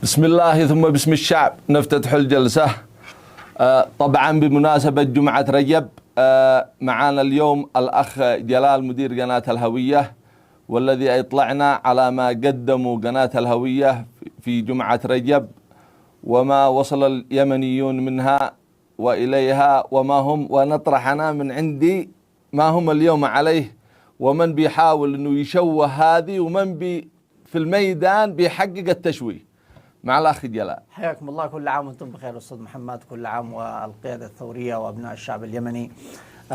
بسم الله ثم باسم الشعب نفتتح الجلسة. طبعا بمناسبة جمعة رجب معنا اليوم الأخ جلال مدير قناة الهوية، والذي أطلعنا على ما قدموا قناة الهوية في جمعة رجب وما وصل اليمنيون منها وإليها وما هم، ونطرح أنا من عندي ما هم اليوم عليه، ومن بيحاول أنه يشوه هذه، ومن في الميدان بيحقق التشويه. مع الأخ جلال. حياكم الله، كل عام وانتم بخير أستاذ محمد، كل عام والقيادة الثورية وأبناء الشعب اليمني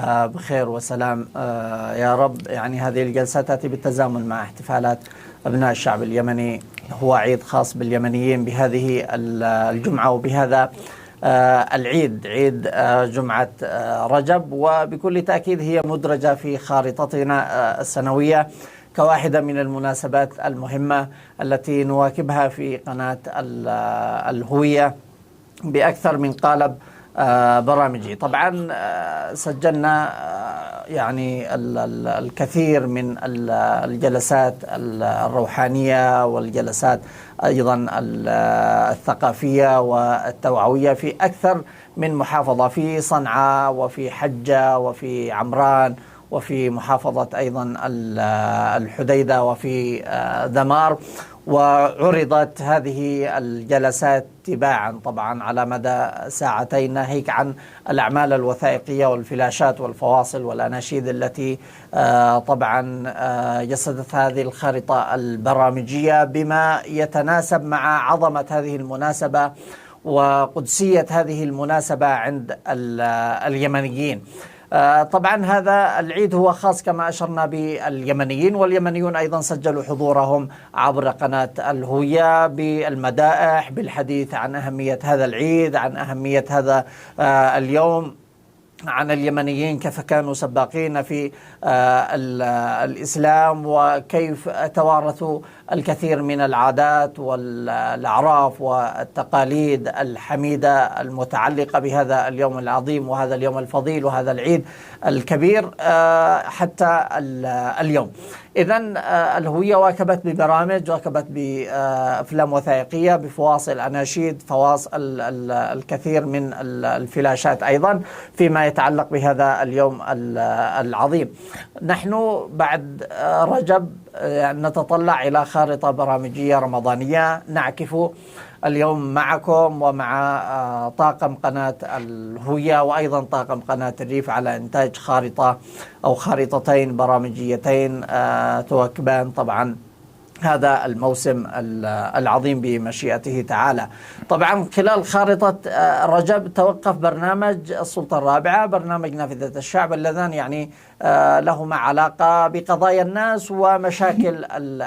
بخير وسلام يا رب. يعني هذه الجلسة تأتي بالتزامن مع احتفالات أبناء الشعب اليمني، هو عيد خاص باليمنيين بهذه الجمعة وبهذا العيد، عيد جمعة رجب، وبكل تأكيد هي مدرجة في خارطتنا السنوية كواحدة من المناسبات المهمة التي نواكبها في قناة الهوية بأكثر من قالب برامجي. طبعا سجلنا يعني الكثير من الجلسات الروحانية والجلسات أيضا الثقافية والتوعوية في أكثر من محافظة، في صنعاء وفي حجة وفي عمران وفي محافظة أيضا الحديدة وفي دمار، وعرضت هذه الجلسات تباعا طبعا على مدى ساعتين، ناهيك عن الأعمال الوثائقية والفلاشات والفواصل والأناشيد التي طبعا جسدت هذه الخارطة البرامجية بما يتناسب مع عظمة هذه المناسبة وقدسية هذه المناسبة عند اليمنيين. طبعا هذا العيد هو خاص كما أشرنا باليمنيين، واليمنيون أيضا سجلوا حضورهم عبر قناة الهوية بالمدائح، بالحديث عن أهمية هذا العيد، عن أهمية هذا اليوم، عن اليمنيين كيف كانوا سباقين في الإسلام، وكيف توارثوا الكثير من العادات والأعراف والتقاليد الحميدة المتعلقة بهذا اليوم العظيم وهذا اليوم الفضيل وهذا العيد الكبير حتى اليوم. إذن الهوية واكبت ببرامج، واكبت بأفلام وثائقية، بفواصل أناشيد، فواصل الكثير من الفلاشات أيضا فيما يتعلق بهذا اليوم العظيم. نحن بعد رجب نتطلع إلى خارطة برامجية رمضانية نعكف اليوم معكم ومع طاقم قناة الهوية وأيضا طاقم قناة الريف على إنتاج خارطة أو خارطتين برامجيتين تواكبان طبعا هذا الموسم العظيم بمشيئته تعالى. طبعا خلال خارطة رجب توقف برنامج السلطة الرابعة، برنامج نافذة الشعب، اللذان يعني لهما علاقة بقضايا الناس ومشاكل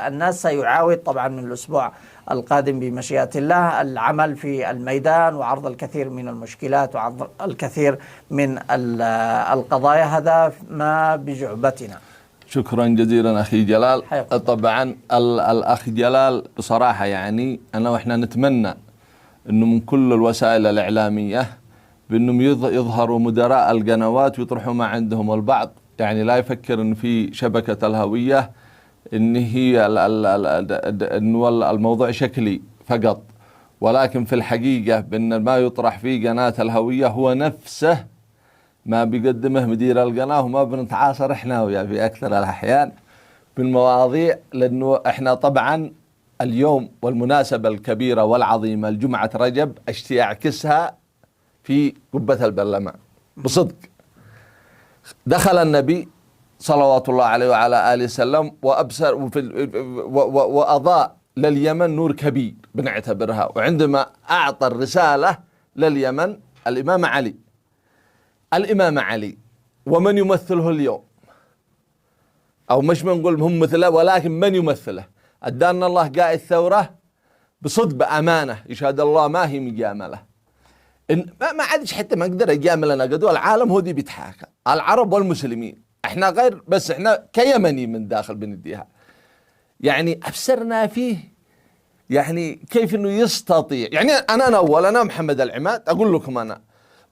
الناس. سيعاود طبعا من الأسبوع القادم بمشيئة الله العمل في الميدان وعرض الكثير من المشكلات وعرض الكثير من القضايا، هذا ما بجعبتنا. شكرا جزيلا أخي جلال. طبعا الأخ جلال بصراحة يعني أنا وإحنا نتمنى أنه من كل الوسائل الإعلامية بأنهم يظهروا مدراء القنوات ويطرحوا ما عندهم، البعض يعني لا يفكر أن في شبكة الهوية أن هي الموضوع شكلي فقط، ولكن في الحقيقة بأن ما يطرح في قناة الهوية هو نفسه ما بيقدمه مدير القناة، وما بنتعاصر احنا وياه في أكثر الأحيان بالمواضيع، لأنه احنا طبعا اليوم والمناسبة الكبيرة والعظيمة الجمعة رجب اشتي أعكسها في قبة البرلمان بصدق. دخل النبي صلوات الله عليه وعلى آله وسلم وأبصر وأضاء لليمن نور كبير بنعتبرها، وعندما أعطى الرسالة لليمن الإمام علي ومن يمثله اليوم، أو مش بنقول هم مثله ولكن من يمثله، أدانا الله قائد ثورة بصدق بأمانة يشهد الله ما هي مجاملة، إن ما عادش حتى ما أقدر أجامل، أنا قدوا العالم هو دي بيتحاكى العرب والمسلمين، إحنا غير بس إحنا كيمني من داخل بنديها، يعني أبصرنا فيه يعني كيف إنه يستطيع. يعني أنا محمد العماد أقول لكم أنا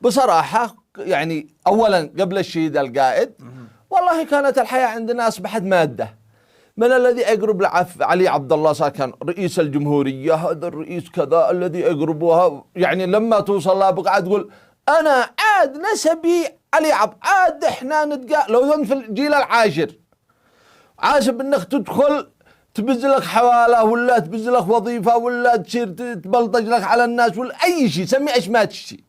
بصراحة يعني أولا قبل الشهيد القائد والله كانت الحياة عندنا أصبحت مادة، من الذي يقرب علي عبد الله صار كان رئيس الجمهورية، هذا الرئيس كذا الذي يقربها، يعني لما توصل له بقعة تقول أنا عاد نسبي علي عبد، عاد إحنا لو أنت في الجيل العاشر عاشب إنك تدخل تبز لك حوالة ولا تبز لك وظيفة ولا تصير تبلطج لك على الناس ولا أي شيء، سمي إيش ما تشتي.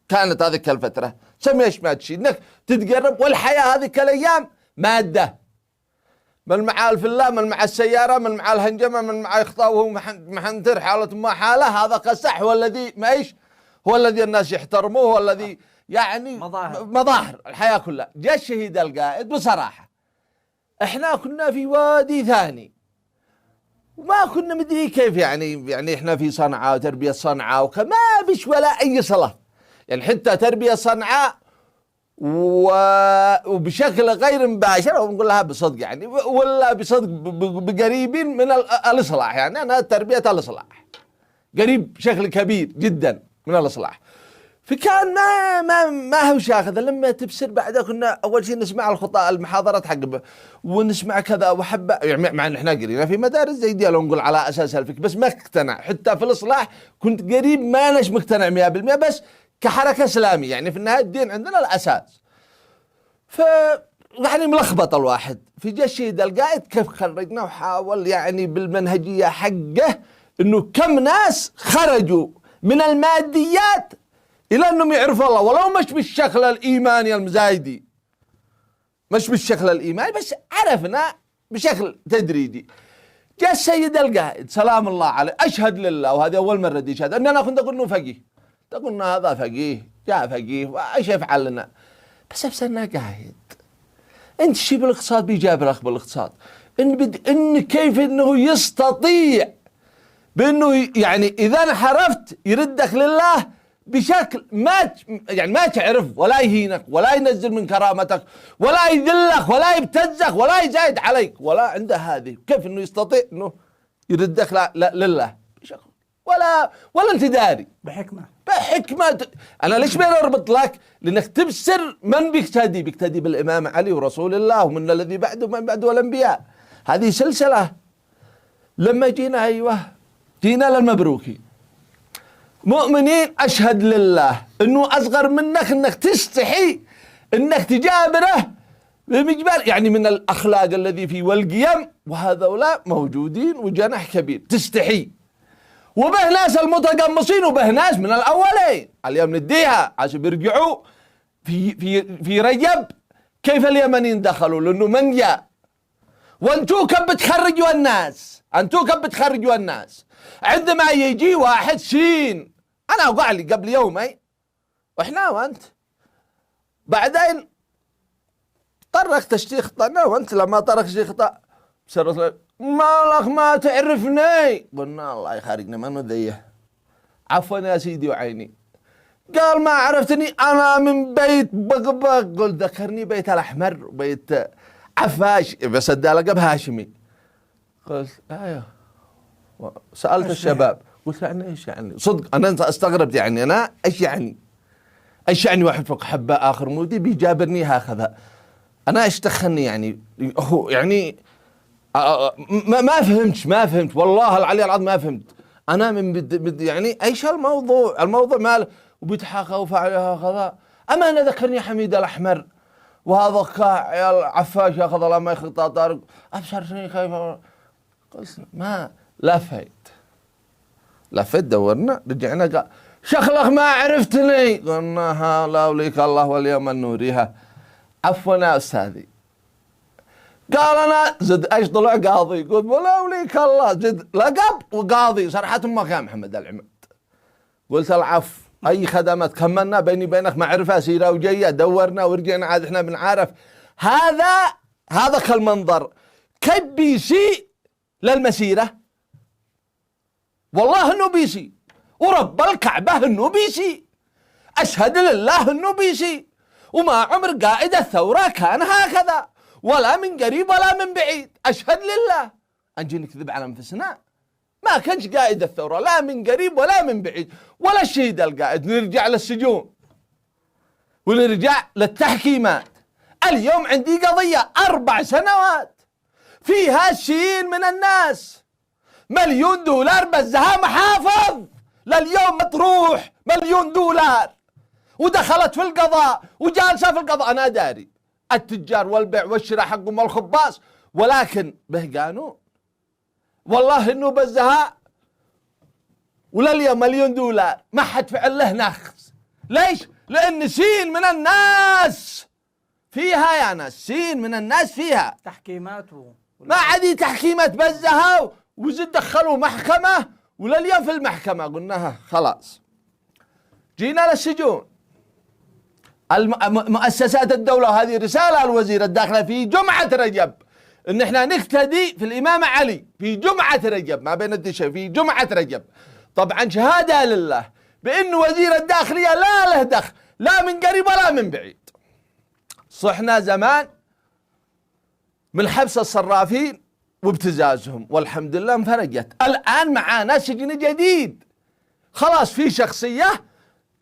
كانت هذيك الفترة سمي إيش ما تشتي، إنك تتقرب. والحياة هذيك الأيام مادة، من مع الفلا، من مع السيارة، من مع الهنجمة، من مع يخطاوه محنتر حالة ما حالة. هذا قسح هو الذي ما إيش، هو الذي الناس يحترموه، هو الذي يعني مظاهر الحياة كلها. جاء الشهيد القائد بصراحة احنا كنا في وادي ثاني وما كنا مدري كيف، يعني احنا في صنعاء وتربية صنعاء وما بش ولا اي صلة، يعني حتى تربية صنعاء وبشكل غير مباشر ونقول لها بصدق يعني، ولا بصدق بقريبين من الإصلاح. يعني أنا تربية الإصلاح قريب بشكل كبير جدا من الإصلاح. فكان ما هو شاخذ. لما تبصر بعدها كنا أول شيء نسمع الخطأ المحاضرات حق ونسمع كذا وحبة، يعني مع أن احنا قرينا في مدارس زي دي لو نقول على أساس الفكر، بس ما اقتنع. حتى في الإصلاح كنت قريب ما نش مقتنع 100%، بس كحركة إسلامية يعني في النهاية الدين عندنا الأساس. يعني ملخبط الواحد. في جيش الشهيد القائد كيف خرجنا وحاول يعني بالمنهجية حقه إنه كم ناس خرجوا من الماديات إلى أنهم يعرفوا الله، ولو مش بالشكل الإيماني المزايدي، مش بالشكل الإيماني، بس عرفنا بشكل تدريجي. جاء السيد القائد سلام الله عليه أشهد لله، وهذه أول مرة دي شهد، أننا كنت أقول إنه فقيه، قلنا هذا فقيه جاء فقيه وإيش يفعل لنا، بس أفسرنا قائد. أنت شي بالاقتصاد بيجاب لك بالاقتصاد إن كيف إنه يستطيع بإنه يعني إذا انحرفت يردك لله بشكل ما تعرف، ولا يهينك ولا ينزل من كرامتك ولا يذلك ولا يبتزك ولا يزايد عليك ولا عنده هذه. كيف إنه يستطيع إنه يردك لله بشكل ولا انت داري بحكمة. أنا ليش بنربط لك؟ لأنك تبصر من بيقتدي بالإمام علي ورسول الله ومن الذي بعده ومن بعده والأنبياء. هذه سلسلة. لما جينا للمبروكي مؤمنين أشهد لله إنه أصغر منك إنك تستحي إنك تجابره بمجبر، يعني من الأخلاق الذي فيه والقيم، وهذولا موجودين وجناح كبير تستحي. وبه ناس المتقمصين وبه ناس من الأولين. اليوم نديها عشان بيرجعوا في رجب كيف اليمنيين دخلوا، لأنه من جاء وانتو كم بتخرجوا الناس. عندما يجي واحد سين، أنا أوقع لي قبل يومين وإحنا وأنت بعدين طرق تشتي خطأنا، وأنت لما طرق تشتي خطأ مالك ما تعرفني، قلنا الله يخرجنا منه ذيه. عفوا يا سيدي وعيني. قال ما عرفتني، أنا من بيت بقبق. قلت ذكرني بيت الأحمر وبيت عفاش، بس الدالقة بهاشمي. قلت أيوه. سألت الشباب قلت يعني إيش يعني صدق. أنا استغربت يعني أنا إيش يعني واحد فوق حبة آخر مودي بيجابرني هكذا. أنا إيش دخلني يعني هو يعني ما فهمت والله العلي العظيم ما فهمت. أنا من يعني إيش الموضوع ماله وبيتحاكى وفعلها هكذا. أما أنا ذكرني حميد الأحمر وهذا يا العفاش ياخذ الله ما يخطأ طارق. أبشرني كيف. قلت ما لفت دورنا رجعنا قال شخلك ما عرفتني. قلنا لا وليك الله واليوم النوريها. عفوا يا أستاذي. قال أنا زد إيش طلع قاضي. قلت لا وليك الله زد لقب وقاضي صراحة ما كان محمد العماد. قلت العفو أي خدمات كملنا بيني بينك معرفة سيرة وجية دورنا ورجعنا عاد إحنا بنعرف هذا كالمنظر كيف بيسي للمسيرة. والله إنه بيسي ورب الكعبة إنه بيسي. أشهد لله إنه بيسي. وما عمر قائد الثورة كان هكذا ولا من قريب ولا من بعيد. أشهد لله أنجي نكذب على أنفسنا. ما كانش قائد الثورة لا من قريب ولا من بعيد ولا الشهيد القائد. نرجع للسجون ونرجع للتحكيمات. اليوم عندي قضية 4 سنوات فيها شين من الناس. $1,000,000 بزها محافظ لليوم مطروح $1,000,000 ودخلت في القضاء وجالسة في القضاء. أنا داري التجار والبيع والشراء حقهم الخباص، ولكن به قانون. والله إنه بزها ولليوم $1,000,000 ما حد فعل له نخس. ليش؟ لأن سين من الناس فيها يا ناس، سين من الناس فيها تحكيمات ما عادي تحكيمات بزها وزد دخلوا محكمة، ولليوم في المحكمة قلناها خلاص. جينا للسجون. مؤسسات الدولة، وهذه رسالة الوزير الداخلية في جمعة رجب ان احنا نقتدي في الامام علي في جمعة رجب، ما بين الدشة في جمعة رجب. طبعا شهادة لله بان وزير الداخلية لا له دخل لا من قريب ولا من بعيد. صحنا زمان من حبس الصرافين وابتزازهم، والحمد لله انفرجت. الان معانا سجن جديد، خلاص في شخصية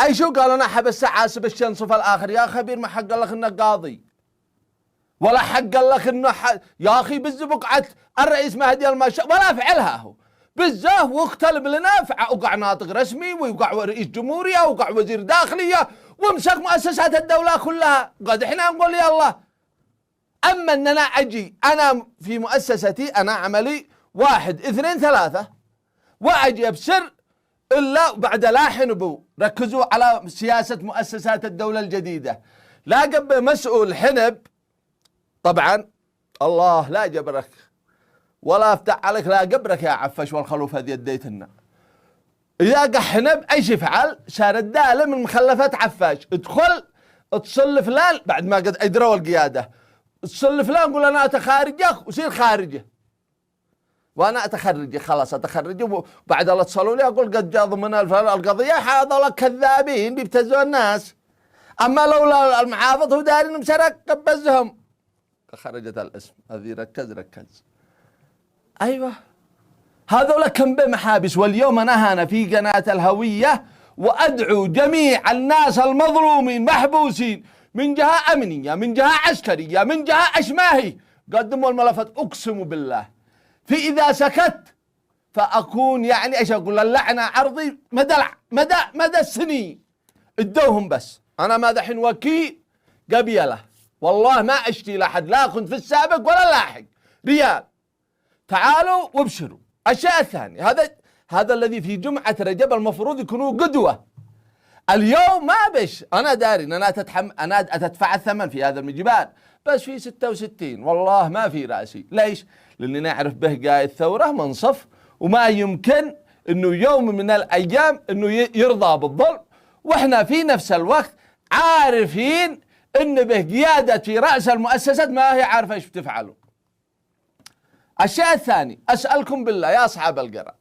اي شو قال انا حبس عاسب الشنصف الاخر. يا خبير ما حق لك انك قاضي ولا حق لك انه يا اخي بز بقعة الرئيس مهدي المشاء ولا فعلها هو بزه واختلب لنا. وقع ناطق رسمي ويوقع رئيس جمهورية وقع وزير داخلية ومسك مؤسسات الدولة كلها. قد احنا نقول يا الله. اما اننا اجي انا في مؤسستي انا عملي 1 2 3 واجي بسر الا بعد لاحن بو ركزوا على سياسة مؤسسات الدولة الجديدة. لا قب مسؤول حنب طبعا الله لا جبرك ولا افتح عليك لا قبرك يا عفش والخلوف هذه يديتنا. اذا قحنب ايش يفعل؟ صار الداله من مخلفات عفاش. ادخل اتصل فلان بعد ما قد ادروا القياده، اتصل فلان قول انا اتخارجك وصير خارجه وانا اتخرجه خلاص اتخرجه. وبعد الله اتصلوا لي اقول قد جاء ضمن القضيه هذول كذابين بيبتزوا الناس. اما لولا المحافظ هو داري انهم سرق قبزهم. خرجت الاسم هذه ركز. ايوه هذول كم بمحابس. واليوم انا هنا في قناة الهوية وادعو جميع الناس المظلومين محبوسين من جهة امنية من جهة عسكرية من جهة اشماهي قدموا الملفات. اقسم بالله في اذا سكت فاكون يعني ايش اقول اللعنة عرضي مدى السنين. ادوهم بس انا ما دحين وكيل قبيلة والله ما اشتي لاحد لا كنت في السابق ولا لاحق ريال. تعالوا وابشروا. الشيء الثاني هذا الذي في جمعة رجب المفروض يكونوا قدوة. اليوم ما بش انا داري ان انا اتدفع الثمن في هذا المجبال، بس في 66 والله ما في راسي. ليش؟ لاني نعرف به قائد ثورة منصف وما يمكن انه يوم من الايام انه يرضى بالظلم، واحنا في نفس الوقت عارفين ان به قيادة في رأس المؤسسات ما هي عارفة ايش بتفعلوا. الشيء الثاني اسألكم بالله يا اصحاب القرى،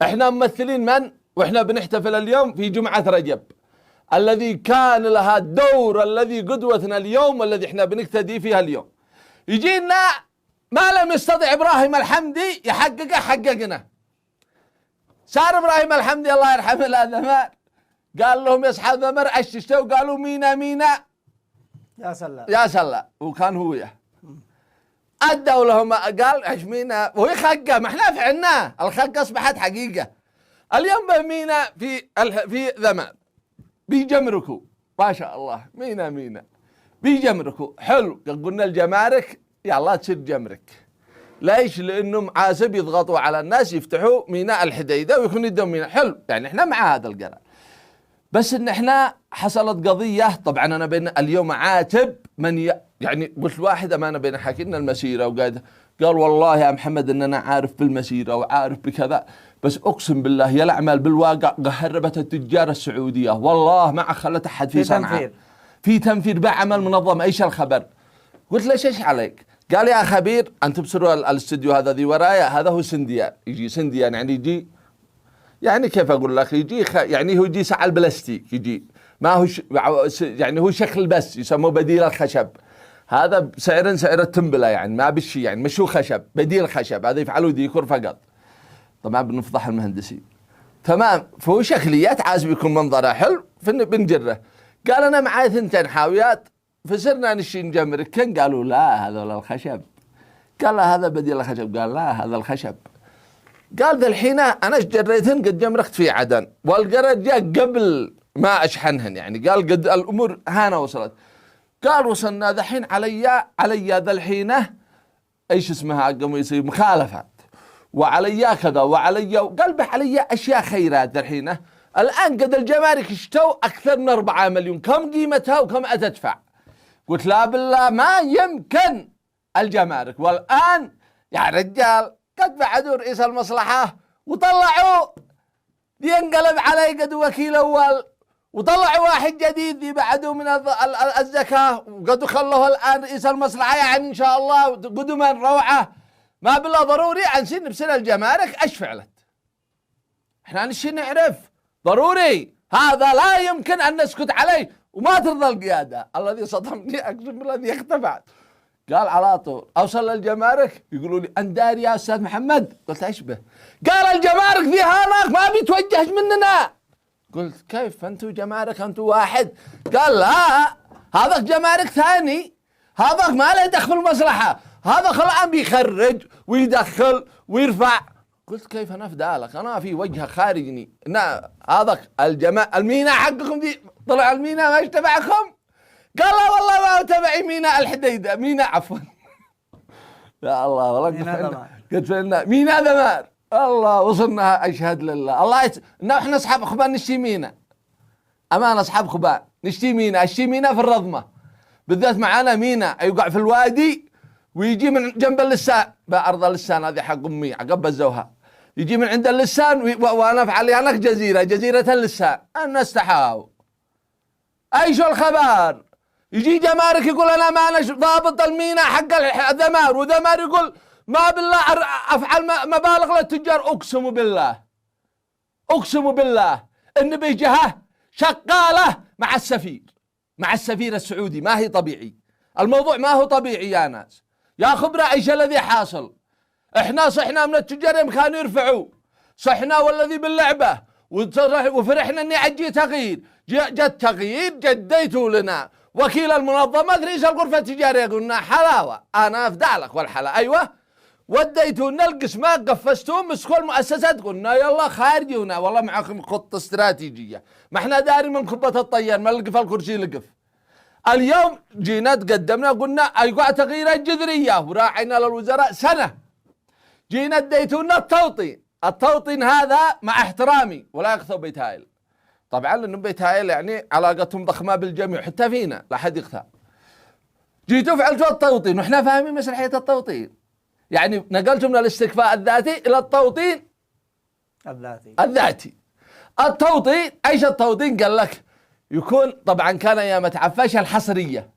احنا ممثلين من واحنا بنحتفل اليوم في جمعة رجب الذي كان لها الدور الذي قدوتنا اليوم والذي احنا بنقتدي فيها اليوم. يجينا ما لم يستطع ابراهيم الحمدي يحققه حققنا. صار ابراهيم الحمدي الله يرحمه لا ذمر قال لهم يا اصحاب ذمر اشتوا قالوا مينا يا سلا وكان هو ادوا لهم قال ايش مينا وهي خقه ما احنا فعلناه. الخقه اصبحت حقيقه اليوم. بمينا في ذمر بيجمركوا ما شاء الله مينا بيجمركوا حلو. قلنا الجمارك يلا تصير جمرك. ليش؟ لانهم عازب يضغطوا على الناس يفتحوا ميناء الحديده ويكون يدهم ميناء حلو. يعني احنا مع هذا القرار، بس ان احنا حصلت قضيه. طبعا انا بين اليوم عاتب من يعني قلت واحد امانه بين حاكينا المسيره وقال والله يا محمد ان انا عارف بالمسيره وعارف بكذا، بس اقسم بالله يا الاعمال بالواقع قهربت التجار السعوديه والله ما خلت احد في صنعاء في تنفيذ بعمل منظم. ايش الخبر؟ قلت له ايش عليك؟ قال يا خبير انت تبصروا الاستوديو هذا ذي ورايا هذا هو سنديان. يجي سنديان يعني يجي يعني كيف اقول لك يجي يعني هو يجي ساعة البلاستيك يجي ما هو يعني هو شكل بس يسموه بديل الخشب. هذا سعر التنبلة يعني ما بالشي يعني مش هو خشب بديل خشب. هذا يفعلوا ديكور فقط. طبعا بنفضح المهندسين تمام. فهو شكليات عازب يكون منظره حلو بنجره. قال انا معاي 2 حاويات فصرنا نشي نجمرك. كان قالوا لا هذول الخشب قال له هذا بديل الخشب. قال لا هذا الخشب. قال ذا الحين أنا جريتهن قد جمركت في عدن، والقرد جاء قبل ما أشحنهن، يعني قال قد الأمور هانا وصلت. قال وصلنا ذا الحين علي ذا الحين ايش اسمها قاموا يصير مخالفات، وعلي كذا وعلي، قلبه علي اشياء خيرات ذا الحين. الان قد الجمارك اشتوا اكثر من 4 مليون، كم قيمتها وكم اتدفع؟ قلت لا بالله ما يمكن الجمارك، والان يا رجال قد بعدوا رئيس المصلحة وطلعوا ينقلب علي قد وكيل اول، وطلعوا واحد جديد يبعدوا من الزكاة، وقد خلوه الآن رئيس المصلحة، يعني إن شاء الله قدما روعة. ما بالله ضروري عنسين بسنة الجمارك ايش فعلت. احنا نشي نعرف ضروري، هذا لا يمكن أن نسكت عليه وما ترضى القيادة. الذي صدمني أقسم بالله الذي اختفعت، قال على طول أوصل للجمارك يقولوا لي أندار يا أستاذ محمد. قلت ايش به؟ قال الجمارك ذي هاناك ما بيتوجه مننا. قلت كيف أنتوا جمارك أنتوا واحد؟ قال لا هذا جمارك ثاني، هذا ما له دخل المصلحة، هذا الآن بيخرج ويدخل ويرفع. قلت كيف أنا أفدالك، أنا في وجهه خارجني. هذا الميناء حقكم دي طلع الميناء ما يتبعكم؟ قال لا والله ما هو تبعي ميناء الحديدة، ميناء عفوا يا الله والله قد فعلنا ميناء ذمار. الله وصلنا أشهد لله الله إنه إحنا أصحاب خبان نشتي ميناء، أمان أصحاب خبان نشتي ميناء، اشتي ميناء في الرضمة بالذات، معانا ميناء يوقع في الوادي ويجي من جنب اللسان بأرض اللسان هذه حق أمي عقب الزوها، يجي من عند اللسان وأنا أفعل أنا جزيرة اللسان. الناس تحاو أيش الخبر؟ يجي جمارك يقول أنا ما ضابط الميناء حق الذمار، وذمار يقول ما بالله أفعل مبالغ للتجار. أقسم بالله إن بجهة شغالة مع السفير السعودي. ما هي طبيعي الموضوع، ما هو طبيعي يا ناس يا خبرة. ايش الذي حاصل؟ احنا صحنا من التجار كانوا يرفعوا، صحنا والذي باللعبة وفرحنا اني عجي تغيير، جت تغيير جديتوا لنا وكيل المنظمات رئيس الغرفة التجارية، قلنا حلاوة انا افدعلك والحلا ايوه، وديتوا لنا القسمات قفزتوهم مسكوا المؤسسات، قلنا يلا خارجونا والله معكم خطة استراتيجية، ما احنا داري من كبة الطيار ما نلقف الكرسي لقف. اليوم جينا تقدمنا قلنا ايقاع تغييرات جذرية وراعينا للوزراء سنة، جينا اديتونا التوطين هذا مع احترامي ولا يقثوا بيت هايل، طبعا لأن بيت هايل يعني علاقتهم ضخمة بالجميع حتى فينا لا حد يقثى. جيتوا فعلتوا التوطين واحنا فاهمين مسرحية التوطين، يعني نقلتوا من الاستكفاء الذاتي الى التوطين الذاتي. التوطين ايش التوطين؟ قال لك يكون طبعا كان ايام عفاش الحصرية،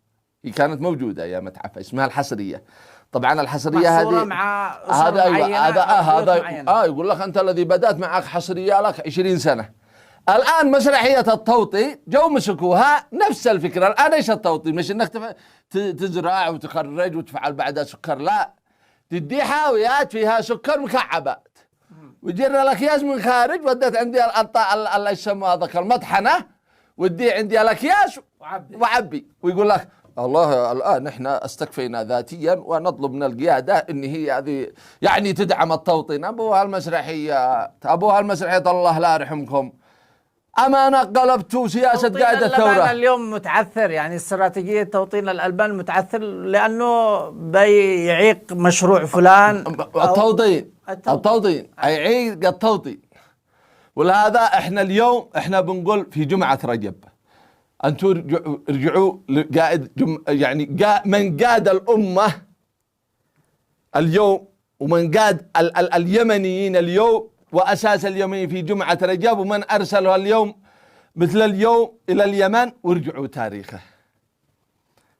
هي كانت موجودة ايام عفاش اسمها الحصرية. طبعا الحصرية هذه مع هذا يقول لك انت الذي بدأت معك حصرية لك 20 سنة. الان مسرحية التوطين جو مسكوها نفس الفكرة. الان ايش التوطين؟ مش انك تزرع وتخرج وتفعل بعدها سكر، لا تدي حاويات فيها سكر مكعبات وجر لك ياس من خارج، ودت عندي الله يسمى هذاك المطحنة ودي عندي الاكياس وعبي، ويقول لك الله الان احنا استكفينا ذاتيا ونطلب من القياده ان هي هذه يعني تدعم التوطين. ابوها المسرحيات الله لا يرحمكم، امانه قلبتوا سياسه قائد الثوره. اليوم متعثر، يعني استراتيجيه توطين الالبان متعثر لانه بيعيق مشروع فلان. التوطين يعيق التوطين. ولهذا احنا اليوم احنا بنقول في جمعه رجب انتم ارجعوا لقائد يعني من قاد الامه اليوم ومن قاد اليمنيين اليوم واساس اليمني في جمعه رجب ومن ارسله اليوم مثل اليوم الى اليمن، وارجعوا تاريخه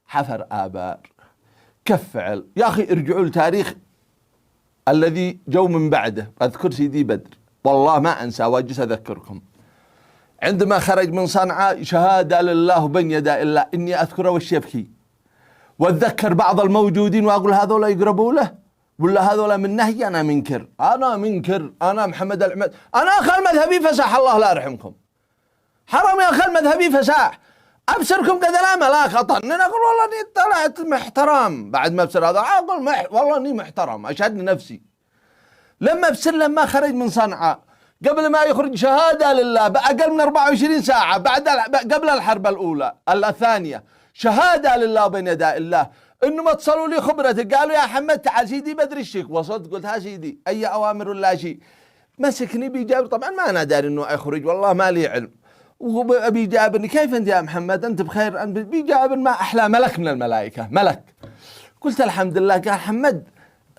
حفر ابار كف فعل. يا اخي ارجعوا لتاريخ الذي جو من بعده. اذكر سيدي بدر والله ما انسى واجلس اذكركم عندما خرج من صنعاء شهادة لله بين يدي الله إني أذكره وش يبكي، وأتذكر بعض الموجودين وأقول هذولا يقربوا له ولا هذولا من نهي. أنا منكر أنا محمد العماد، أنا أخل مذهبي فساح الله لا يرحمكم، حرام يا أخل مذهبي فساح. ابشركم قد لا لا خطا. انا اقول والله اني طلعت محترم بعد ما ابصر هذا، اقول والله اني محترم، اشهد نفسي. لما ابصر لما خرج من صنعاء قبل ما يخرج شهاده لله باقل من 24 ساعه قبل الحرب الاولى الثانيه، شهاده لله بين يداء الله، انه ما اتصلوا لي خبرتك قالوا يا حمد تعال سيدي بدري الشيك. وصلت قلت ها سيدي اي اوامر لا شيء. مسكني بيجابر، طبعا ما انا داري انه اخرج والله ما لي علم، وبيجابرني كيف انت يا محمد انت بخير؟ بيجابر ما احلى ملك من الملائكه، ملك. قلت الحمد لله. قال حمد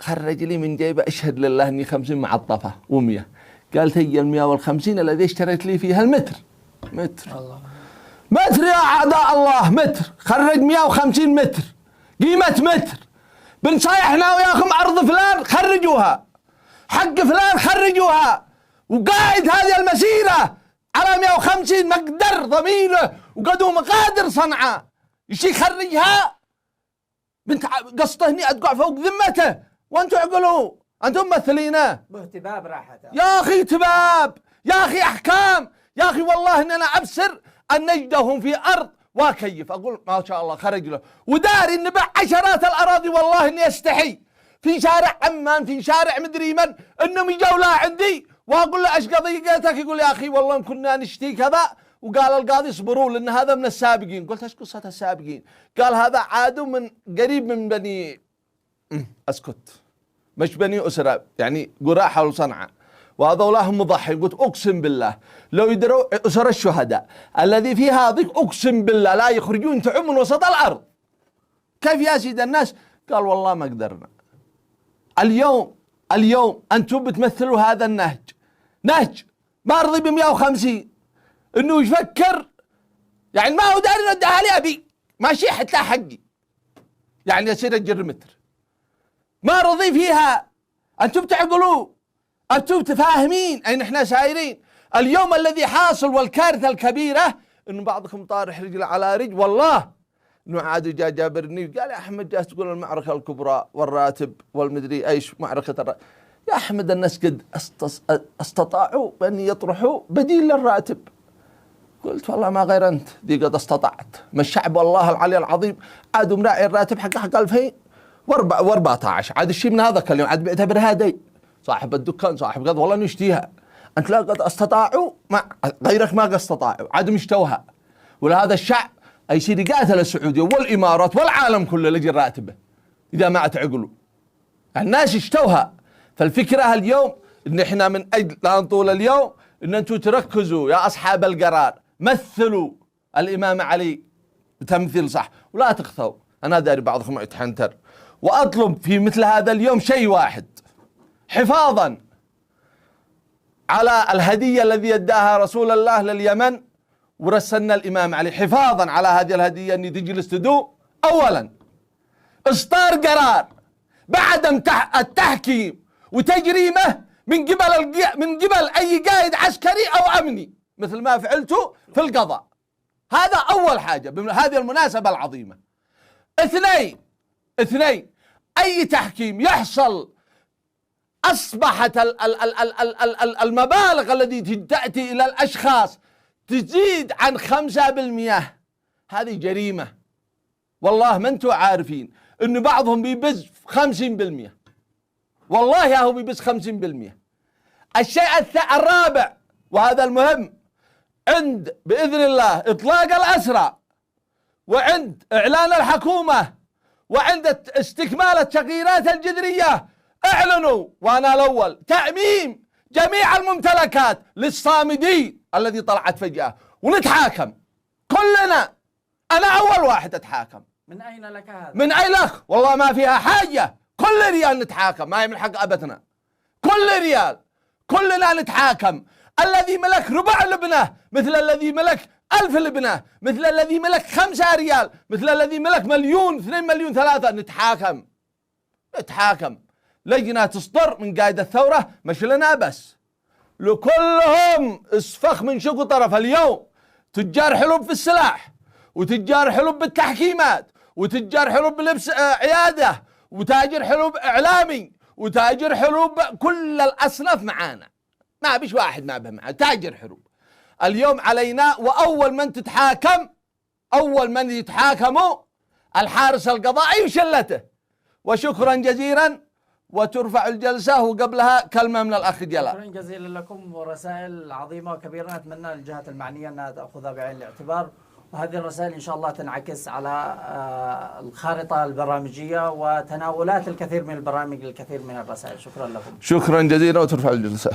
خرج لي من جيبه اشهد لله اني 50 معطفه و100. قالت هي ال 150 الذي اشتريت لي فيها المتر. متر الله، متر يا اعداء الله، متر. خرج 150 متر، قيمه متر. بنصايحنا وياكم ارض فلان خرجوها، حق فلان خرجوها، وقاعد هذه المسيره على 150 مقدر ضميره وقدوا مقادر صنعاء يشي يخرجها. بنت قصته هني اتقع فوق ذمته، وانتم عقلوا انتم ممثلينه. باهتباب راحت يا اخي تباب، يا اخي احكام، يا اخي والله اني انا ابصر ان نجدهم في ارض واكيف اقول ما شاء الله خرج له، وداري ان باع عشرات الاراضي. والله اني استحي في شارع عمان في شارع مدري من انهم يجوا لا عندي واقول له ايش قضيتك؟ يقول يا اخي والله ان كنا نشتي كذا، وقال القاضي اصبروا لان هذا من السابقين. قلت ايش قصه السابقين؟ قال هذا عادوا من قريب من بني اسكت، مش بني اسره يعني قرى حول صنعاء، وهذولا هم مضحين. قلت اقسم بالله لو يدروا اسر الشهداء الذي في هذيك اقسم بالله لا يخرجون تعم من وسط الارض. كيف يا سيد الناس؟ قال والله ما قدرنا. اليوم انتم بتمثلوا هذا النهج، نهج ما رضي ب 150 انه يفكر يعني ما هو داري ندها لي ابي ماشي حتى حقي يعني يصير اجر متر، ما رضي فيها. انتم تعقلوا، انتم تفاهمين اين احنا سايرين. اليوم الذي حاصل والكارثه الكبيره انه بعضكم طارح رجل على رجل. والله انه عاد جاء جابرني قال يا احمد جالس تقول المعركه الكبرى والراتب والمدري ايش معركه الراتب. يا احمد الناس قد استطاعوا بان يطرحوا بديل للراتب. قلت والله ما غير انت دي قد استطعت. ما الشعب والله العلي العظيم عادوا مراعي الراتب حق 2014 عاد الشيء من هذاك اليوم عاد بيعتبرها دي. صاحب الدكان صاحب قد والله نشتيها. انت لا قد استطاعوا ما غيرك ما قد استطاعوا عاد مشتوها. ولهذا الشعب يصير يقاتل السعوديه والامارات والعالم كله لاجل راتبه اذا ما تعقلوا. الناس اشتوها. فالفكره اليوم ان احنا من اجل لا نطول اليوم ان انتم تركزوا يا اصحاب القرار، مثلوا الامام علي بتمثيل صح ولا تخثوا. انا داري بعضكم يتحنتر، واطلب في مثل هذا اليوم شيء واحد حفاظا على الهديه الذي اداها رسول الله لليمن ورسلنا الامام علي، حفاظا على هذه الهديه ان تجلس تدوم. اولا اصدار قرار بعدم التحكيم وتجريمه من قبل اي قائد عسكري او امني مثل ما فعلته في القضاء. هذا اول حاجه بهذه المناسبه العظيمه. اثنين اي تحكيم يحصل اصبحت المبالغ التي تاتي الى الاشخاص تزيد عن 5%، هذه جريمه. والله ما انتم عارفين انه بعضهم بيبز 50%، والله يا هو بيبز 50%. الشيء الرابع وهذا المهم، عند باذن الله اطلاق الاسرى وعند اعلان الحكومه وعند استكمال التغييرات الجذريه اعلنوا وانا الاول تأميم جميع الممتلكات للصامدين الذي طلعت فجأة ونتحاكم كلنا. انا اول واحد اتحاكم. من اين لك هذا؟ من اين لك؟ والله ما فيها حاجة، كل ريال نتحاكم ما يملك حق ابتنا، كل ريال كلنا نتحاكم. الذي ملك ربع لبنة مثل الذي ملك 1000 لبنة، مثل الذي ملك 5 ريال، مثل الذي ملك 1,000,000 2,000,000 3. نتحاكم. لجنة تصدر من قائد الثورة مش لنا بس، لكلهم اسفخ من شق طرف. اليوم تجار حلوب في السلاح، وتجار حلوب بالتحكيمات، وتجار حلوب بلبس عيادة، وتاجر حلوب إعلامي، وتاجر حلوب كل الأصناف معانا، ما بيش واحد ما به معانا تاجر حلوب. اليوم علينا وأول من تتحاكم أول من يتحاكموا الحارس القضائي وشلته. وشكرا جزيلا، وترفع الجلسة. وقبلها كلمة من الأخ جلال. شكرا جزيلا لكم، ورسائل عظيمة وكبيرة نتمنى للجهات المعنية أنها تأخذها بعين الاعتبار، وهذه الرسائل إن شاء الله تنعكس على الخارطة البرامجية وتناولات الكثير من البرامج للكثير من الرسائل. شكرا لكم. شكرا جزيلا، وترفع الجلسة.